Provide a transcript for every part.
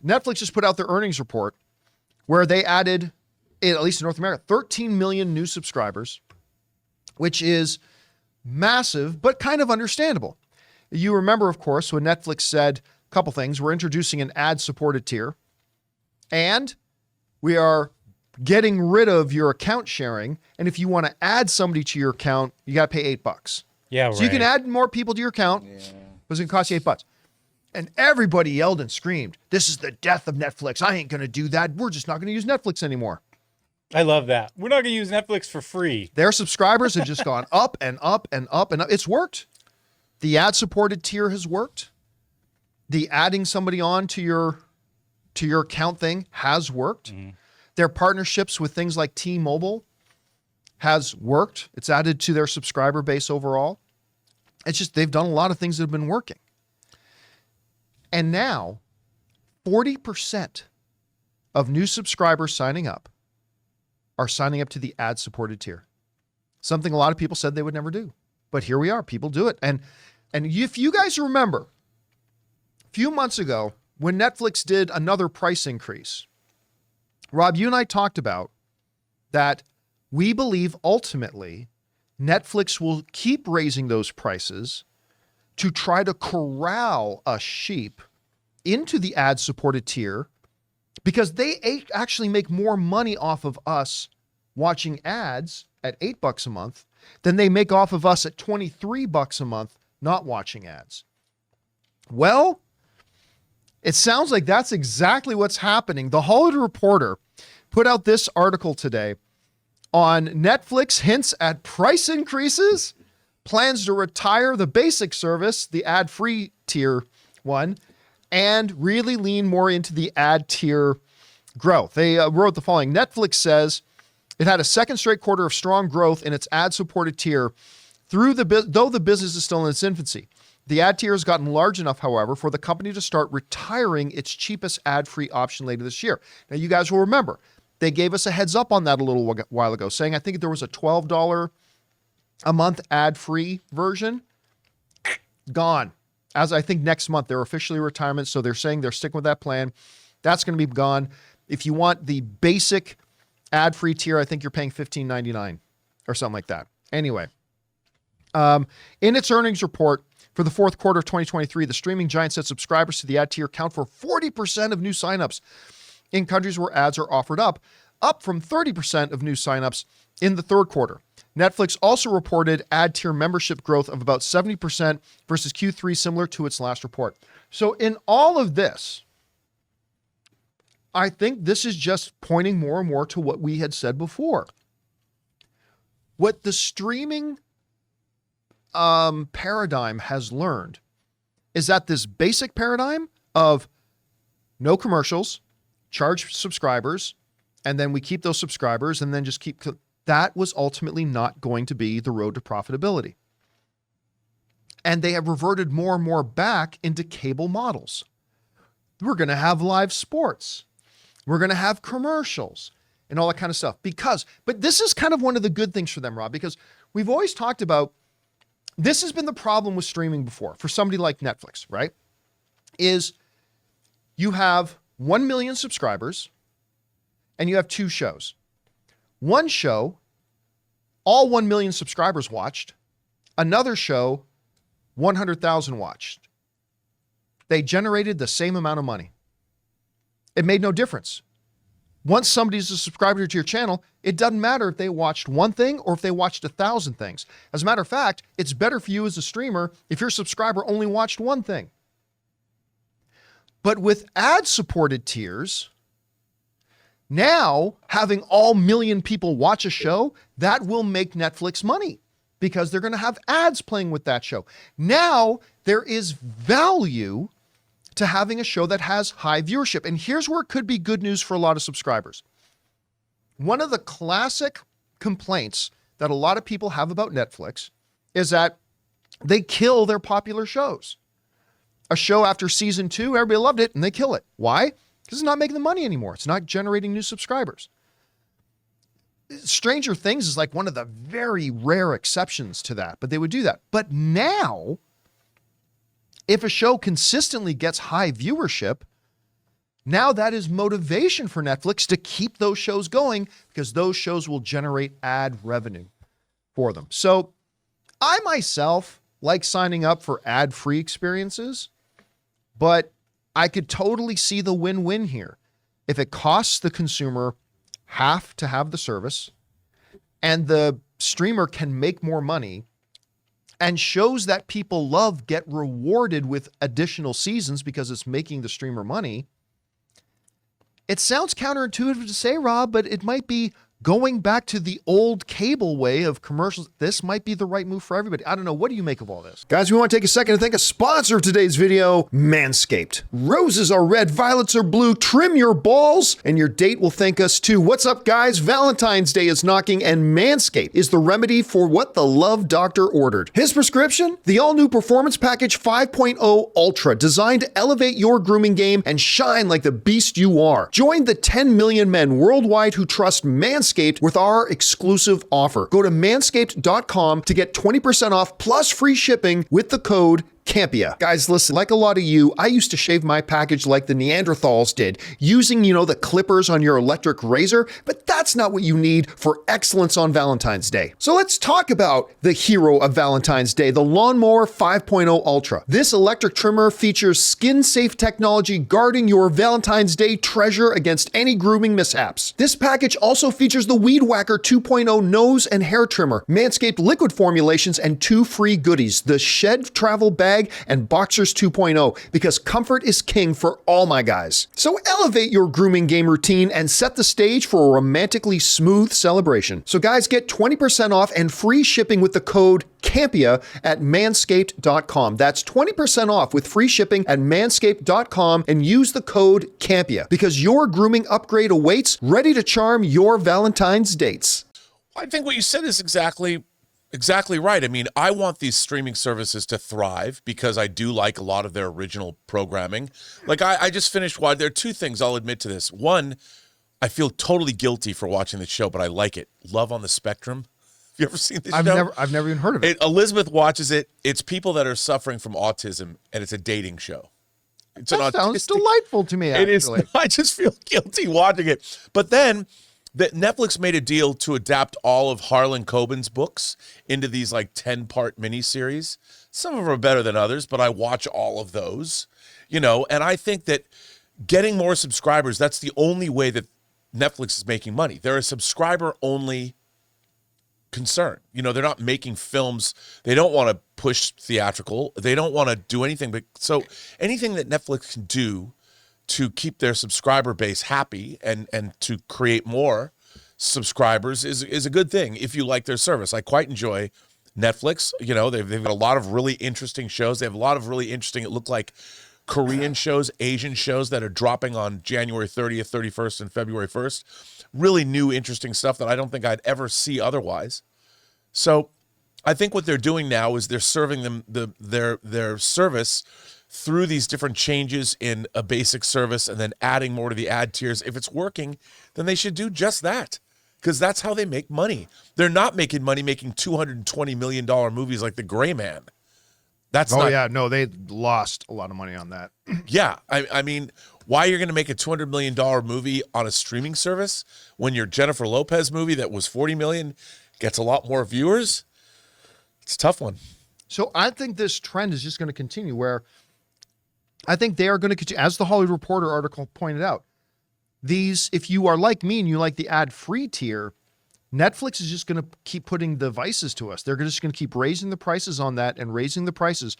Netflix just put out their earnings report where they added, at least in North America, 13 million new subscribers, which is massive, but kind of understandable. You remember, of course, when Netflix said a couple things. We're introducing an ad-supported tier, and we are getting rid of your account sharing. And if you want to add somebody to your account, you got to pay $8. Yeah, so you can add more people to your account. Yeah. It's going to cost you $8. And everybody yelled and screamed, "This is the death of Netflix. I ain't going to do that. We're just not going to use Netflix anymore." I love that. We're not going to use Netflix for free. Their subscribers have just gone up and up and up and up. It's worked. The ad-supported tier has worked. The adding somebody on to your account thing has worked. Mm-hmm. Their partnerships with things like T-Mobile has worked. It's added to their subscriber base overall. It's just they've done a lot of things that have been working. And now, 40% of new subscribers signing up are signing up to the ad-supported tier. Something a lot of people said they would never do. But here we are. People do it. And if you guys remember, a few months ago, when Netflix did another price increase, Rob, you and I talked about that we believe ultimately Netflix will keep raising those prices to try to corral us sheep into the ad-supported tier because they actually make more money off of us watching ads at $8 a month than they make off of us at $23 a month not watching ads. Well, it sounds like that's exactly what's happening. The Hollywood Reporter put out this article today on Netflix hints at price increases, plans to retire the basic service, the ad-free tier one, and really lean more into the ad tier growth. They wrote the following. Netflix says it had a second straight quarter of strong growth in its ad-supported tier though the business is still in its infancy. The ad tier has gotten large enough, however, for the company to start retiring its cheapest ad-free option later this year. Now, you guys will remember, they gave us a heads up on that a little while ago, saying I think there was a $12 a month ad-free version. Gone. As I think next month, they're officially retirement, so they're saying they're sticking with that plan. That's going to be gone. If you want the basic ad-free tier, I think you're paying $15.99 or something like that. Anyway, in its earnings report for the fourth quarter of 2023, the streaming giant said subscribers to the ad tier account for 40% of new signups in countries where ads are offered up from 30% of new signups in the third quarter. Netflix also reported ad tier membership growth of about 70% versus Q3, similar to its last report. So in all of this, I think this is just pointing more and more to what we had said before. What the streaming paradigm has learned is that this basic paradigm of no commercials, charge subscribers, and then we keep those subscribers and then just keep... That was ultimately not going to be the road to profitability. And they have reverted more and more back into cable models. We're going to have live sports. We're going to have commercials and all that kind of stuff. But this is kind of one of the good things for them, Rob, because we've always talked about, this has been the problem with streaming before for somebody like Netflix, right? Is you have 1 million subscribers and you have two shows. One show, all 1 million subscribers watched. Another show, 100,000 watched. They generated the same amount of money. It made no difference. Once somebody's a subscriber to your channel, it doesn't matter if they watched one thing or if they watched 1,000 things. As a matter of fact, it's better for you as a streamer if your subscriber only watched one thing. But with ad-supported tiers, now, having all million people watch a show, that will make Netflix money because they're going to have ads playing with that show. Now, there is value to having a show that has high viewership. And here's where it could be good news for a lot of subscribers. One of the classic complaints that a lot of people have about Netflix is that they kill their popular shows. A show after season 2, everybody loved it, and they kill it. Why? Because it's not making the money anymore. It's not generating new subscribers. Stranger Things is like one of the very rare exceptions to that, but they would do that. But now, if a show consistently gets high viewership, Now that is motivation for Netflix to keep those shows going because those shows will generate ad revenue for them. So I myself like signing up for ad-free experiences, but I could totally see the win-win here. If it costs the consumer half to have the service and the streamer can make more money and shows that people love get rewarded with additional seasons because it's making the streamer money. It sounds counterintuitive to say, Rob, but it might be going back to the old cable way of commercials. This might be the right move for everybody. I don't know. What do you make of all this? Guys, we want to take a second to thank a sponsor of today's video, Manscaped. Roses are red, violets are blue. Trim your balls, and your date will thank us too. What's up, guys? Valentine's Day is knocking, and Manscaped is the remedy for what the love doctor ordered. His prescription? The all-new Performance Package 5.0 Ultra, designed to elevate your grooming game and shine like the beast you are. Join the 10 million men worldwide who trust Manscaped with our exclusive offer. Go to manscaped.com to get 20% off plus free shipping with the code Campea. Guys, listen, like a lot of you, I used to shave my package like the Neanderthals did, using, the clippers on your electric razor, but that's not what you need for excellence on Valentine's Day. So let's talk about the hero of Valentine's Day, the Lawnmower 5.0 Ultra. This electric trimmer features skin-safe technology guarding your Valentine's Day treasure against any grooming mishaps. This package also features the Weed Whacker 2.0 nose and hair trimmer, Manscaped liquid formulations, and 2 free goodies, the Shed Travel Bag and Boxers 2.0, because comfort is king for all my guys. So elevate your grooming game routine and set the stage for a romantically smooth celebration. So guys, get 20% off and free shipping with the code Campea at manscaped.com. That's 20% off with free shipping at manscaped.com and use the code Campea because your grooming upgrade awaits, ready to charm your Valentine's dates. I think what you said is exactly right. I mean, I want these streaming services to thrive because I do like a lot of their original programming. Like I just finished watching. There are 2 things I'll admit to this. One, I feel totally guilty for watching the show, but I like it. Love on the Spectrum. Have you ever seen this show? I've never even heard of it. Elizabeth watches it. It's people that are suffering from autism, and it's a dating show. It's That sounds delightful to me, actually. It is. I just feel guilty watching it. But then that Netflix made a deal to adapt all of Harlan Coben's books into these 10-part miniseries. Some of them are better than others, but I watch all of those, and I think that getting more subscribers, that's the only way that Netflix is making money. They're a subscriber-only concern. They're not making films. They don't want to push theatrical. They don't want to do anything. But so anything that Netflix can do to keep their subscriber base happy and to create more subscribers is a good thing if you like their service. I quite enjoy Netflix. They've got a lot of really interesting shows. They have a lot of really interesting, it looked like Korean shows, Asian shows that are dropping on January 30th, 31st, and February 1st. Really new, interesting stuff that I don't think I'd ever see otherwise. So I think what they're doing now is they're serving them their service through these different changes in a basic service and then adding more to the ad tiers. If it's working, then they should do just that because that's how they make money. They're not making money making $220 million movies like The Gray Man. That's they lost a lot of money on that. Yeah, I mean, why you're going to make a $200 million movie on a streaming service when your Jennifer Lopez movie that was $40 million gets a lot more viewers? It's a tough one. So I think this trend is just going to continue where I think they are going to continue, as the Hollywood Reporter article pointed out, if you are like me and you like the ad-free tier, Netflix is just going to keep putting devices to us. They're just going to keep raising the prices on that and raising the prices,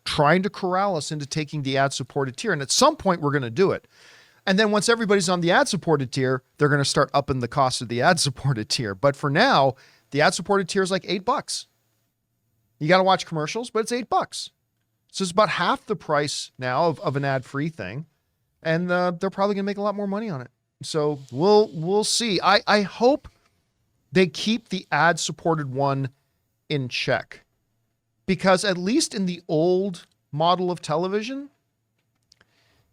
trying to corral us into taking the ad-supported tier. And at some point, we're going to do it. And then once everybody's on the ad-supported tier, they're going to start upping the cost of the ad-supported tier. But for now, the ad-supported tier is like $8. You got to watch commercials, but it's $8. So it's about half the price now of an ad-free thing. And they're probably going to make a lot more money on it. So we'll see. I hope they keep the ad-supported one in check. Because at least in the old model of television,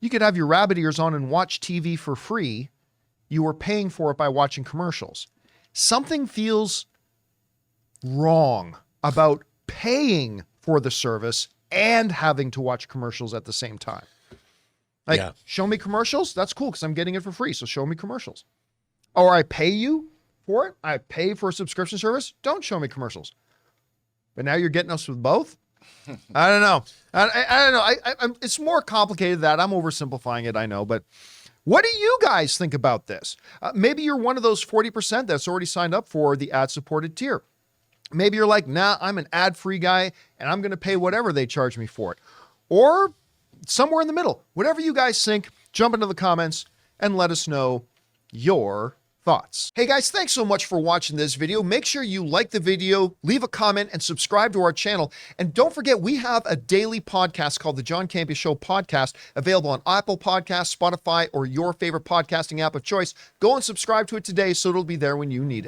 you could have your rabbit ears on and watch TV for free. You were paying for it by watching commercials. Something feels wrong about paying for the service and having to watch commercials at the same time. Like, Yeah. show me commercials. That's cool because I'm getting it for free. So show me commercials. Or I pay you for it. I pay for a subscription service. Don't show me commercials. But now you're getting us with both? I don't know. I don't know. It's more complicated than that. I'm oversimplifying it, I know. But what do you guys think about this? Maybe you're one of those 40% that's already signed up for the ad-supported tier. Maybe you're like, nah, I'm an ad-free guy, and I'm going to pay whatever they charge me for it. Or somewhere in the middle. Whatever you guys think, jump into the comments and let us know your thoughts. Hey guys, thanks so much for watching this video. Make sure you like the video, leave a comment, and subscribe to our channel. And don't forget, we have a daily podcast called the John Campea Show podcast, available on Apple Podcasts, Spotify, or your favorite podcasting app of choice. Go and subscribe to it today so it'll be there when you need it.